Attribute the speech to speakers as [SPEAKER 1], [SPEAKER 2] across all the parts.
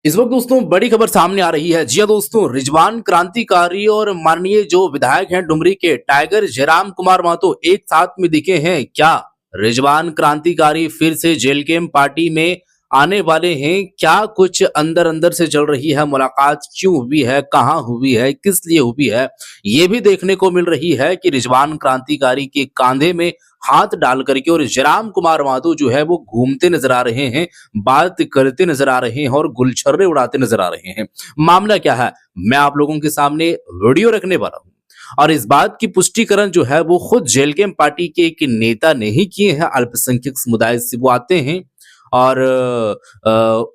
[SPEAKER 1] इस वक्त दोस्तों बड़ी खबर सामने आ रही है। जी हाँ दोस्तों, रिजवान क्रांतिकारी और माननीय जो विधायक हैं डुमरी के टाइगर जयराम कुमार महतो एक साथ में दिखे हैं क्या? रिजवान क्रांतिकारी फिर से जेल कैंप पार्टी में आने वाले हैं क्या? कुछ अंदर अंदर से चल रही है मुलाकात, क्यों हुई है, कहाँ हुई है, किस लिए हुई है, ये भी देखने को मिल रही है कि रिजवान क्रांतिकारी के कांधे में हाथ डाल करके और जयराम कुमार महतो जो है वो घूमते नजर आ रहे हैं, बात करते नजर आ रहे हैं और गुलछर्रे उड़ाते नजर आ रहे हैं। मामला क्या है, मैं आप लोगों के सामने वीडियो रखने वाला हूं और इस बात की पुष्टिकरण जो है वो खुद जेल कैंप पार्टी के एक नेता ने ही किए हैं। अल्पसंख्यक समुदाय से वो आते हैं और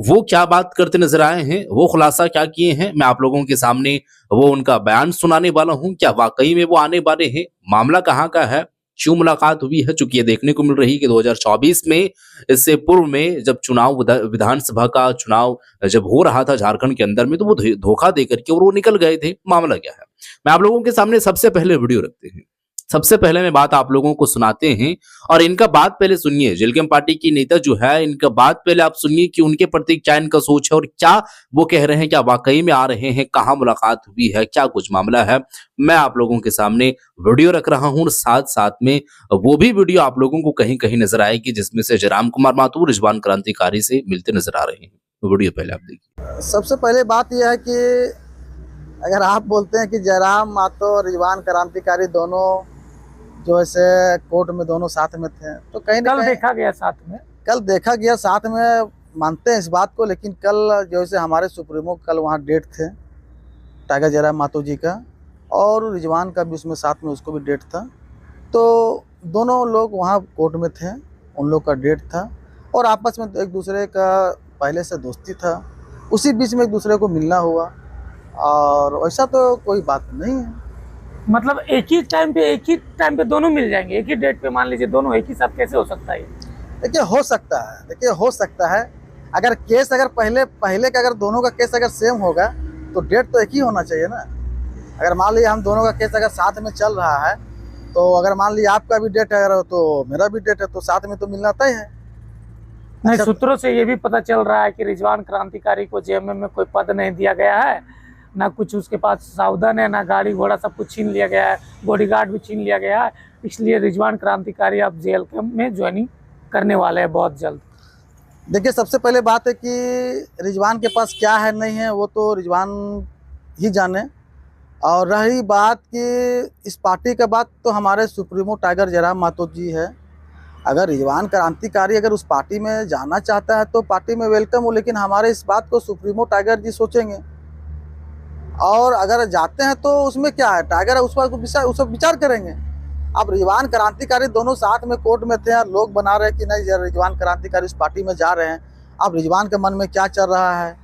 [SPEAKER 1] वो क्या बात करते नजर आए हैं, वो खुलासा क्या किए हैं, मैं आप लोगों के सामने वो उनका बयान सुनाने वाला हूं। क्या वाकई में वो आने वाले हैं, मामला कहाँ का है, क्यों मुलाकात हुई है? चूंकि ये देखने को मिल रही है कि 2024 में, इससे पूर्व में जब चुनाव विधानसभा का चुनाव जब हो रहा था झारखंड के अंदर में, तो वो धोखा दे करके और वो निकल गए थे। मामला क्या है, मैं आप लोगों के सामने सबसे पहले वीडियो रखते हैं, सबसे पहले मैं बात आप लोगों को सुनाते हैं और इनका बात पहले सुनिए। जेलकम पार्टी की नेता जो है, इनका बात पहले आप सुनिए कि उनके प्रति क्या इनका सोच है और क्या वो कह रहे हैं, क्या वाकई में आ रहे हैं, कहाँ मुलाकात हुई है, क्या कुछ मामला है। मैं आप लोगों के सामने वीडियो रख रहा हूं और साथ साथ में वो भी वीडियो आप लोगों को कहीं कहीं नजर आएगी जिसमें से जयराम कुमार महतो रिजवान क्रांतिकारी से मिलते नजर आ रहे हैं। तो वीडियो पहले आप देखिए।
[SPEAKER 2] सबसे पहले बात यह है कि अगर आप बोलते हैं कि जयराम महतो और रिजवान क्रांतिकारी दोनों जो ऐसे कोर्ट में दोनों साथ में थे, तो कहीं ना
[SPEAKER 3] कल
[SPEAKER 2] कहीं
[SPEAKER 3] देखा गया साथ में।
[SPEAKER 2] कल देखा गया साथ में, मानते हैं इस बात को। लेकिन कल जो है हमारे सुप्रीमो कल वहाँ डेट थे टाइगर जयराम महतो जी का, और रिजवान का भी उसमें साथ में उसको भी डेट था। तो दोनों लोग वहाँ कोर्ट में थे, उन लोग का डेट था और आपस में एक दूसरे का पहले से दोस्ती था। उसी बीच में एक दूसरे को मिलना हुआ और वैसा तो कोई बात नहीं है।
[SPEAKER 3] मतलब एक ही टाइम पे दोनों मिल जाएंगे एक ही डेट पे? मान लीजिए दोनों एक ही साथ, कैसे हो सकता है ये?
[SPEAKER 2] देखिए हो सकता है। अगर केस अगर पहले का अगर दोनों का केस अगर सेम होगा तो डेट तो एक ही होना चाहिए ना। अगर मान लीजिए हम दोनों का केस अगर साथ में चल रहा है, तो अगर मान लीजिए आपका भी डेट है तो मेरा भी डेट है, तो साथ में तो मिलना तय है।
[SPEAKER 3] नहीं,
[SPEAKER 2] अच्छा,
[SPEAKER 3] सूत्रों से ये भी पता चल रहा है कि रिजवान क्रांतिकारी को जेएमएम में कोई पद नहीं दिया गया है, ना कुछ उसके पास सावधान है, ना गाड़ी घोड़ा, सब कुछ छीन लिया गया है, बॉडीगार्ड भी छीन लिया गया है। इसलिए रिजवान क्रांतिकारी अब जेल कैंप में ज्वाइनिंग करने वाले हैं बहुत जल्द।
[SPEAKER 2] देखिए सबसे पहले बात है कि रिजवान के पास क्या है नहीं है वो तो रिजवान ही जाने। और रही बात कि इस पार्टी का बात, तो हमारे सुप्रीमो टाइगर जयराम महतो जी है। अगर रिजवान क्रांतिकारी अगर उस पार्टी में जाना चाहता है तो पार्टी में वेलकम हो, लेकिन हमारे इस बात को सुप्रीमो टाइगर जी सोचेंगे। और अगर जाते हैं तो उसमें क्या है, टाइगर उस पर उस पर विचार करेंगे। अब रिजवान क्रांतिकारी दोनों साथ में कोर्ट में थे और लोग बना रहे कि नहीं रिजवान क्रांतिकारी इस पार्टी में जा रहे हैं। अब रिजवान के मन में क्या चल रहा है,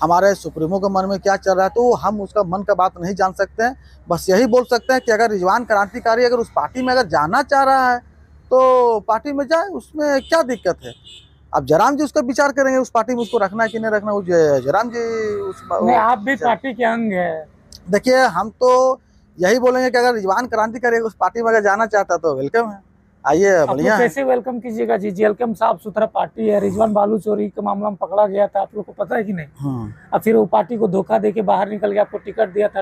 [SPEAKER 2] हमारे सुप्रीमो के मन में क्या चल रहा है, तो हम उसका मन का बात नहीं जान सकते हैं। बस यही बोल सकते हैं कि अगर रिजवान क्रांतिकारी अगर उस पार्टी में अगर जाना चाह रहा है तो पार्टी में जाए, उसमें क्या दिक्कत है। अब जयराम जी उसका विचार करेंगे उस पार्टी में उसको रखना है कि नहीं रखना, वो जयराम जी
[SPEAKER 3] नहीं, आप भी पार्टी के अंग है।
[SPEAKER 2] देखिए हम तो यही बोलेंगे कि अगर रिजवान क्रांतिकारी उस पार्टी में अगर जाना चाहता तो वेलकम है, आइए, बढ़िया है।
[SPEAKER 3] कैसे वेलकम कीजिएगा जी? जेल कैंप साफ सुथरा पार्टी है। रिजवान बालू चोरी के मामला में पकड़ा गया था, आप लोग को पता है कि नहीं? अब फिर वो पार्टी को धोखा देके बाहर निकल गया, आपको टिकट दिया था,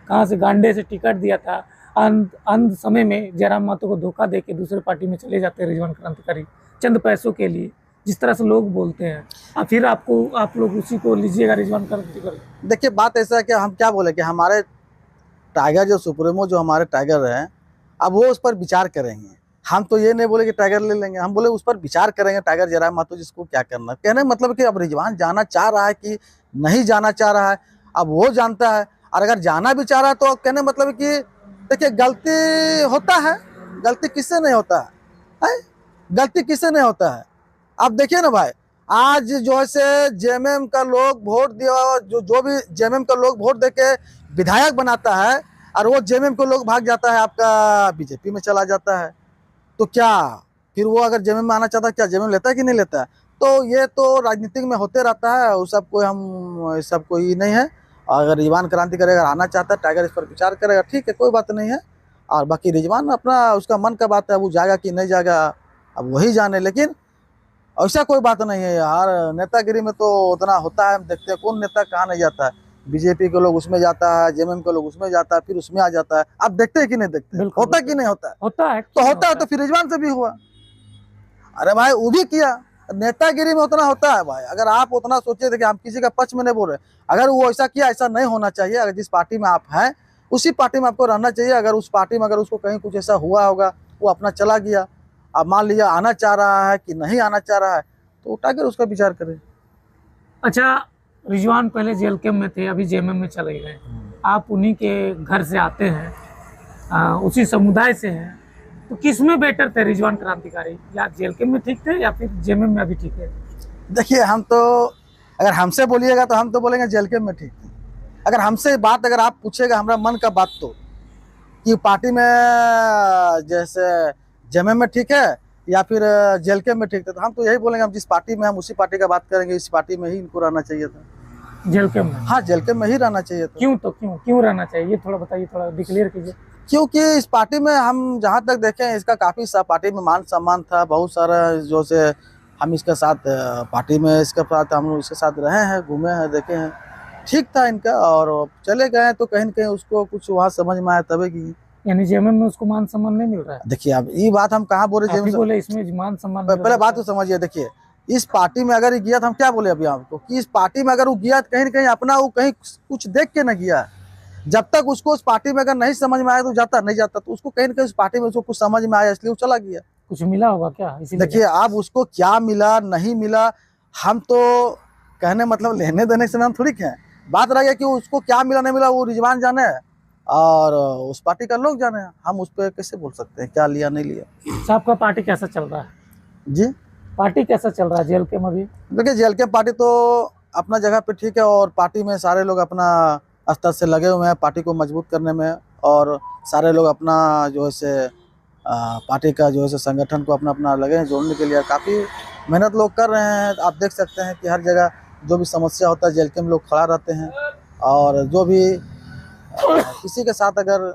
[SPEAKER 3] कहाँ से गांडे से टिकट दिया था। अंत समय में जयराम महतो को धोखा देके दूसरे पार्टी में चले जाते हैं रिजवान क्रांतिकारी, चंद पैसों के लिए, जिस तरह से लोग बोलते हैं। और फिर आप लोग उसी को लीजिएगा, रिजवान क्रांतिकारी।
[SPEAKER 2] देखिए बात ऐसा है कि हम क्या बोले कि हमारे टाइगर जो सुप्रीमो जो हमारे टाइगर हैं, अब वो उस पर विचार करेंगे। हम तो ये नहीं बोले कि टाइगर ले लेंगे, हम बोले उस पर विचार करेंगे टाइगर जयराम महतो जिसको क्या करना है। कहने मतलब कि अब रिजवान जाना चाह रहा है कि नहीं जाना चाह रहा है, अब वो जानता है। और अगर जाना भी चाह रहा है तो कहने मतलब कि देखिए गलती होता है, गलती किससे नहीं होता है, गलती किससे नहीं होता है। अब देखिए ना भाई, आज जो है से जेएमएम का लोग वोट दिया, जो भी जेएमएम का लोग वोट देके विधायक बनाता है और वो जेएमएम को लोग भाग जाता है, आपका बीजेपी में चला जाता है, तो क्या फिर वो अगर जेएमएम में आना चाहता है, क्या जेएमएम लेता है कि नहीं लेता है? तो ये तो राजनीतिक में होते रहता है, उस सब कोई हम सब कोई नहीं है। अगर रिजवान क्रांतिकारी अगर आना चाहता है, टाइगर इस पर विचार करेगा, ठीक है, कोई बात नहीं है। और बाकी रिजवान अपना उसका मन का बात है, वो जाएगा कि नहीं जाएगा अब वही जाने। लेकिन ऐसा कोई बात नहीं है यार, नेतागिरी में तो उतना होता है, हम देखते हैं कौन नेता कहाँ नहीं जाता है। बीजेपी के लोग उसमें जाता है, जेएमएम के लोग उसमें जाता है, फिर उसमें आ जाता है। आप देखते हैं कि नहीं देखते?
[SPEAKER 3] बिल्कुल,
[SPEAKER 2] होता कि नहीं होता है?
[SPEAKER 3] होता है,
[SPEAKER 2] तो होता है, तो फिर रिजवान से भी हुआ। अरे भाई वो भी किया। नेतागिरी में उतना होता है भाई, अगर आप उतना सोचिए, देखिए हम किसी का पक्ष में नहीं बोल रहे, अगर वो ऐसा किया, ऐसा नहीं होना चाहिए। अगर जिस पार्टी में आप हैं उसी पार्टी में आपको रहना चाहिए। अगर उस पार्टी में अगर उसको कहीं कुछ ऐसा हुआ होगा, वो अपना चला गया, अब मान लीजिए आना चाह रहा है कि नहीं आना चाह रहा है, तो उठाकर उसका विचार करें।
[SPEAKER 3] अच्छा, रिजवान पहले जेल कैंप में थे, अभी जेएमएम में चले गए। आप उन्हीं के घर से आते हैं, उसी समुदाय से हैं, तो किस में बेटर थे रिजवान क्रांतिकारी? या जेल कैंप में ठीक थे या फिर जेएमएम में अभी ठीक है?
[SPEAKER 2] देखिए हम तो, अगर हमसे बोलिएगा तो हम तो बोलेंगे जेल कैंप में ठीक थी। अगर हमसे बात, अगर आप पूछेगा हमारा मन का बात, तो कि पार्टी में जैसे जेएमएम में ठीक है या फिर जेल कैंप में ठीक थे, तो हम तो यही बोलेंगे, हम जिस पार्टी में हम उसी पार्टी का बात करेंगे, इस पार्टी में ही इनको रहना चाहिए था।
[SPEAKER 3] जेल कैंप में?
[SPEAKER 2] हाँ, जेल कैंप में ही रहना चाहिए था।
[SPEAKER 3] क्यों? तो क्यों रहना चाहिए, ये थोड़ा बताइए, थोड़ा डिक्लेयर कीजिए।
[SPEAKER 2] क्योंकि इस पार्टी में हम जहाँ तक देखें, इसका काफ़ी सा पार्टी में मान सम्मान था, बहुत सारा जो से हम इसके साथ पार्टी में इसके साथ हम लोग इसके साथ रहे हैं, घूमे हैं, देखे हैं, ठीक था इनका। और चले गए तो कहीं न कहीं उसको कुछ वहाँ समझ में आया तभी की।
[SPEAKER 3] यानी जेएमएम में उसको मान सम्मान नहीं मिल रहा है?
[SPEAKER 2] देखिए अब ये बात हम कहाँ बोले,
[SPEAKER 3] आप ही बोले इसमें मान सम्मान मिल
[SPEAKER 2] पहले
[SPEAKER 3] रहा
[SPEAKER 2] बात तो समझिए। देखिए इस पार्टी में अगर ये गया, तो हम क्या बोले अभी आपको, कि इस पार्टी में अगर वो गया तो कहीं न कहीं अपना वो कहीं कुछ देख के न गया। जब तक उसको उस पार्टी में अगर नहीं समझ में आया तो जाता नहीं जाता, तो उसको कहीं न कहीं उस पार्टी में उसको कुछ समझ में आया, इसलिए वो चला गया।
[SPEAKER 3] कुछ मिला होगा क्या इसीलिए?
[SPEAKER 2] देखिए अब उसको क्या मिला नहीं मिला, हम तो कहने मतलब लेने देने से हम थोड़ी हैं। बात रह गया कि उसको क्या मिला नहीं मिला, वो रिजवान जाने और उस पार्टी का लोग जाने। हम उस पर कैसे बोल सकते हैं क्या लिया नहीं लिया।
[SPEAKER 3] साहब का पार्टी कैसा चल रहा है?
[SPEAKER 2] जी
[SPEAKER 3] पार्टी कैसा चल रहा है जेल कैंप अभी?
[SPEAKER 2] देखिए जेल के पार्टी तो अपना जगह पे ठीक है, और पार्टी में सारे लोग अपना स्तर से लगे हुए हैं पार्टी को मजबूत करने में, और सारे लोग अपना जो है से पार्टी का जो है से संगठन को अपना अपना लगे हैं जोड़ने के लिए। काफ़ी मेहनत लोग कर रहे हैं। आप देख सकते हैं कि हर जगह जो भी समस्या होता है जेल के में लोग खड़ा रहते हैं, और जो भी किसी के साथ अगर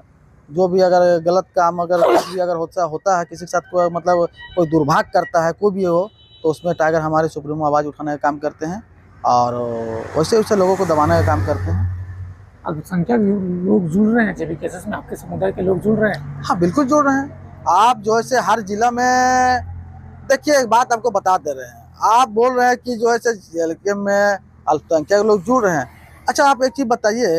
[SPEAKER 2] जो भी अगर गलत काम अगर कुछ भी अगर होता है किसी के साथ, कोई मतलब कोई दुर्भाग्य करता है कोई भी हो, तो उसमें टाइगर हमारे सुप्रीमो आवाज़ उठाने का काम करते हैं, और वैसे वैसे लोगों को दबाने का काम करते हैं।
[SPEAKER 3] अल्पसंख्यक लोग जुड़ रहे हैं जेबी केसेस में, आपके समुदाय के लोग जुड़ रहे हैं?
[SPEAKER 2] हाँ बिल्कुल जुड़ रहे हैं। आप जो है से हर जिला में, देखिए एक बात आपको बता दे रहे हैं, आप बोल रहे हैं कि जो है से जेल कैंप में अल्पसंख्यक लोग जुड़ रहे हैं। अच्छा आप एक चीज़ बताइए,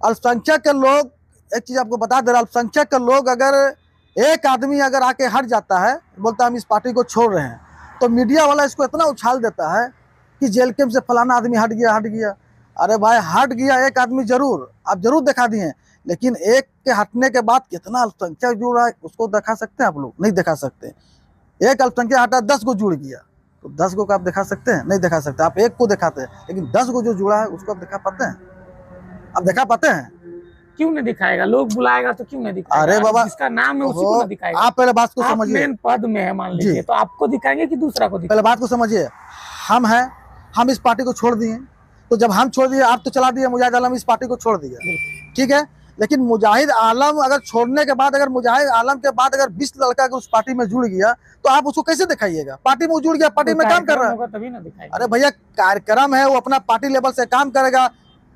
[SPEAKER 2] अल्पसंख्यक के लोग, एक चीज़ आपको बता दे रहे हैं, अल्पसंख्यक के लोग अगर एक आदमी अगर आके हट जाता है, बोलता है हम इस पार्टी को छोड़ रहे हैं, तो मीडिया वाला इसको इतना उछाल देता है कि जेल कैंप से फलाना आदमी हट गया। अरे भाई हट गया एक आदमी जरूर, आप जरूर दिखा दिए, लेकिन एक के हटने के बाद कितना अल्पसंख्यक जुड़ रहा है उसको दिखा सकते हैं आप लोग? नहीं दिखा सकते। एक अल्पसंख्यक हटा 10 को जुड़ गया, तो 10 को आप दिखा सकते हैं? नहीं दिखा सकते। आप एक को दिखाते हैं, लेकिन 10 को जो जुड़ा है उसको आप दिखा पाते हैं? आप दिखा पाते हैं?
[SPEAKER 3] क्यों नहीं दिखाएगा? लोग बुलाएगा तो क्यों नहीं दिखाएगा?
[SPEAKER 2] अरे बाबा,
[SPEAKER 3] जिसका नाम है उसी को ना दिखाएगा।
[SPEAKER 2] आप पहले बात को
[SPEAKER 3] आप
[SPEAKER 2] समझिए।
[SPEAKER 3] मेन पद में है मान लीजिए, तो आपको दिखाएंगे कि दूसरा को
[SPEAKER 2] पहले
[SPEAKER 3] दिखाएंगे?
[SPEAKER 2] बात को समझिए। हम हैं, हम इस पार्टी को छोड़ दिए, तो जब हम छोड़ दिए, आप तो चला दिए, मुजाहिद आलम इस पार्टी को छोड़ दिया, ठीक है। लेकिन मुजाहिद आलम अगर छोड़ने के बाद, अगर मुजाहिद आलम के बाद अगर 20 लड़का अगर उस पार्टी में जुड़ गया, तो आप उसको कैसे दिखाइएगा? पार्टी में जुड़ गया, पार्टी में काम कर रहा है,
[SPEAKER 3] तभी ना दिखाएगा।
[SPEAKER 2] अरे भैया कार्यक्रम है, वो अपना पार्टी लेवल से काम करेगा,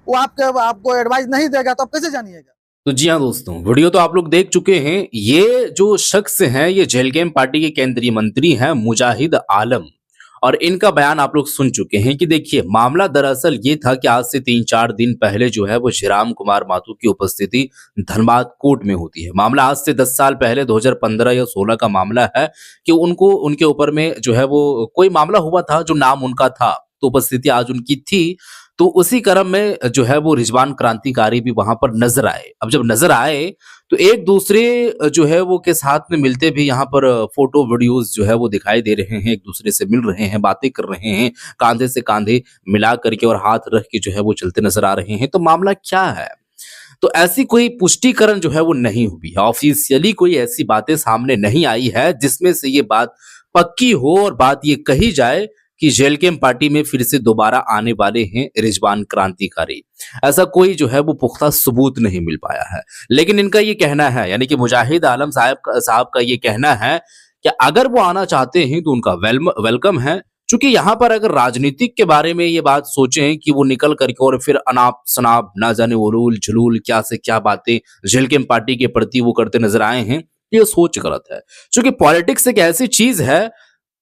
[SPEAKER 2] वो आपको एडवाइस नहीं देगा, तो आप कैसे जानिएगा?
[SPEAKER 1] तो जी हाँ दोस्तों, वीडियो तो आप लोग देख चुके हैं। ये जो शख्स हैं, ये जेल कैंप पार्टी के केंद्रीय मंत्री हैं मुजाहिद आलम, और इनका बयान आप लोग सुन चुके हैं कि देखिए मामला दरअसल ये था कि आज से 3-4 दिन पहले जो है वो जयराम कुमार माथुर की उपस्थिति धनबाद कोर्ट में होती है। मामला आज से 10 साल पहले 2015 या 16 का मामला है कि उनके ऊपर में जो है वो कोई मामला हुआ था, जो नाम उनका था, तो उपस्थिति आज उनकी थी। तो उसी क्रम में जो है वो रिजवान क्रांतिकारी भी वहां पर नजर आए। अब जब नजर आए तो एक दूसरे जो है वो के साथ में मिलते भी यहाँ पर फोटो वीडियोस जो है वो दिखाई दे रहे हैं, एक दूसरे से मिल रहे हैं, बातें कर रहे हैं, कांधे से कांधे मिला करके और हाथ रख के जो है वो चलते नजर आ रहे हैं। तो मामला क्या है? तो ऐसी कोई पुष्टिकरण जो है वो नहीं हुई है, ऑफिशियली कोई ऐसी बातें सामने नहीं आई है जिसमें से ये बात पक्की हो और बात ये कही जाए कि जेल कैंप पार्टी में फिर से दोबारा आने वाले हैं रिजवान क्रांतिकारी। ऐसा कोई जो है वो पुख्ता सबूत नहीं मिल पाया है। लेकिन इनका ये कहना है, यानी कि मुजाहिद आलम साहब का ये कहना है कि अगर वो आना चाहते हैं तो उनका वेलकम है। चूंकि यहाँ पर अगर राजनीतिक के बारे में ये बात सोचें कि वो निकल करके और फिर अनाप शनाप ना जाने उलूल झुलूल क्या से क्या बातें झिलकिम पार्टी के प्रति वो करते नजर आए हैं, ये सोच गलत है। क्योंकि पॉलिटिक्स एक ऐसी चीज है,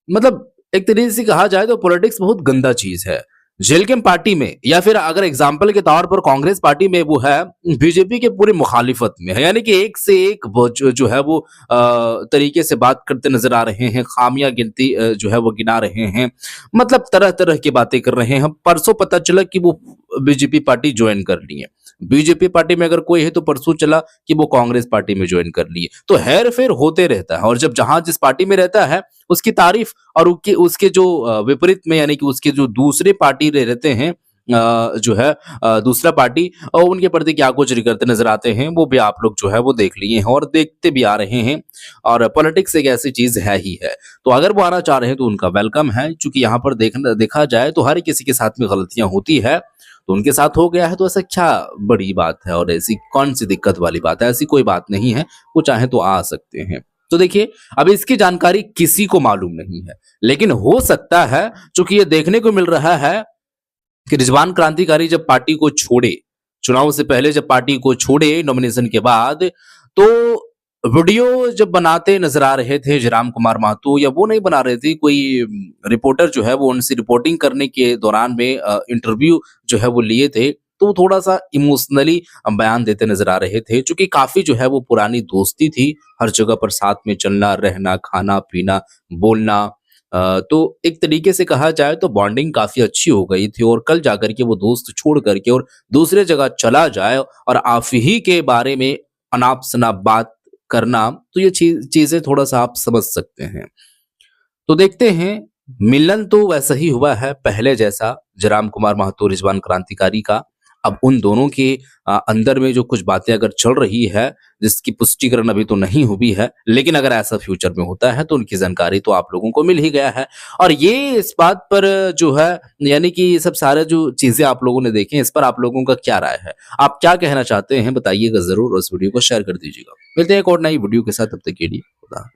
[SPEAKER 1] मतलब एक तरीके से कहा जाए तो पॉलिटिक्स बहुत गंदा चीज है। झिलकिम पार्टी में या फिर अगर एग्जाम्पल के तौर पर कांग्रेस पार्टी में वो है बीजेपी के पूरी मुखालिफत में है, यानी कि एक से एक जो है वो तरीके से बात करते नजर आ रहे हैं, खामियां गिनती जो है वो गिना रहे हैं, मतलब तरह तरह की बातें कर रहे हैं। परसों पता चला कि वो बीजेपी पार्टी ज्वाइन कर ली है, बीजेपी पार्टी में अगर कोई है तो परसों चला कि वो कांग्रेस पार्टी में ज्वाइन कर लिए। तो हेर फेर होते रहता है, और जब जहां जिस पार्टी में रहता है उसकी तारीफ और उसके जो विपरीत में यानी कि उसके जो दूसरे पार्टी रहते हैं जो है दूसरा पार्टी और उनके प्रति क्या कुछ करते नजर आते हैं, वो भी आप लोग जो है वो देख लिए हैं और देखते भी आ रहे हैं। और पॉलिटिक्स एक ऐसी चीज है ही है, तो अगर वो आना चाह रहे हैं तो उनका वेलकम है। क्योंकि यहाँ पर देखा जाए तो हर किसी के साथ में गलतियां होती है, तो उनके साथ हो गया है तो ऐसा क्या बड़ी बात है और ऐसी कौन सी दिक्कत वाली बात है? ऐसी कोई बात नहीं है, वो चाहे तो आ सकते हैं। तो देखिए, अब इसकी जानकारी किसी को मालूम नहीं है, लेकिन हो सकता है चूंकि ये देखने को मिल रहा है कि रिजवान क्रांतिकारी जब पार्टी को छोड़े, चुनाव से पहले जब पार्टी को छोड़े नॉमिनेशन के बाद, तो वीडियो जब बनाते नजर आ रहे थे जयराम कुमार महतो, या वो नहीं बना रहे थे, कोई रिपोर्टर जो है वो उनसे रिपोर्टिंग करने के दौरान में इंटरव्यू जो है वो लिए थे, तो वो थोड़ा सा इमोशनली बयान देते नजर आ रहे थे। चूंकि काफी जो है वो पुरानी दोस्ती थी, हर जगह पर साथ में चलना रहना, खाना पीना, बोलना, तो एक तरीके से कहा जाए तो बॉन्डिंग काफी अच्छी हो गई थी। और कल जाकर के वो दोस्त छोड़ करके और दूसरे जगह चला जाए और आप ही के बारे में अनाप शनाप बात करना, तो ये चीजें थोड़ा सा आप समझ सकते हैं। तो देखते हैं, मिलन तो वैसा ही हुआ है पहले जैसा जयराम कुमार महतो रिजवान क्रांतिकारी का। अब उन दोनों के अंदर में जो कुछ बातें अगर चल रही है जिसकी पुष्टिकरण अभी तो नहीं हुई है, लेकिन अगर ऐसा फ्यूचर में होता है तो उनकी जानकारी तो आप लोगों को मिल ही गया है। और ये इस बात पर जो है, यानी कि ये सब सारे जो चीजें आप लोगों ने देखे, इस पर आप लोगों का क्या राय है? आप क्या कहना चाहते हैं बताइएगा जरूर, और इस वीडियो को शेयर कर दीजिएगा। मिलते हैं एक और नई वीडियो के साथ, तब तक के लिए खुदा।